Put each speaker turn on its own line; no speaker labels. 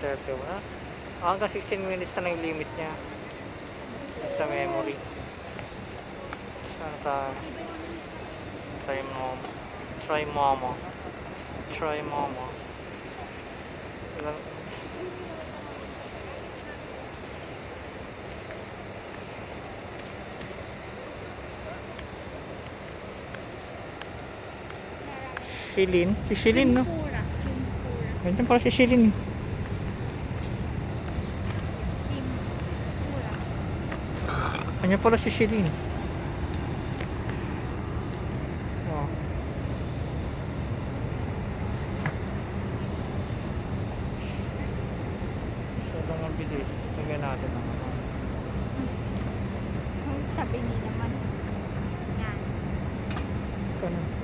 31. Hanggang 16 minutes na lang yung limit niya sa memory. Saan tayo? Try Momo. Ilang Shilin? Si Shilin, no?
Kimpura.
Ganyan pala si Shilin.
Kimpura.
Ganyan pala si Shilin. Oh. Masyadong mabilis. Lagyan natin ang ano.
Tabi ni naman. Yan.
Ganun.